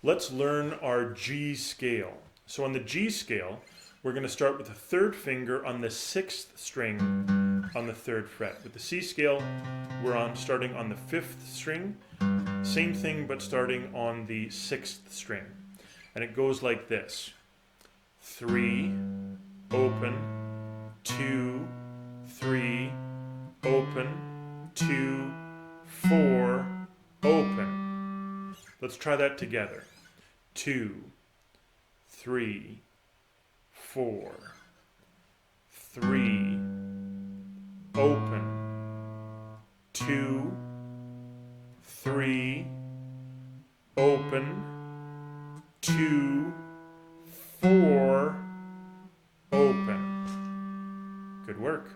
Let's learn our G scale. So on the G scale, we're going to start with the third finger on the 6th string on the 3rd fret. With the C scale, we're starting on the 5th string. Same thing, but starting on the 6th string. And it goes like this. 3, open, 2, 3, open, 2, 4, open. Let's try that together. 2, 3, 4, 3, open, 2, 3, open, 2, 4, open. Good work.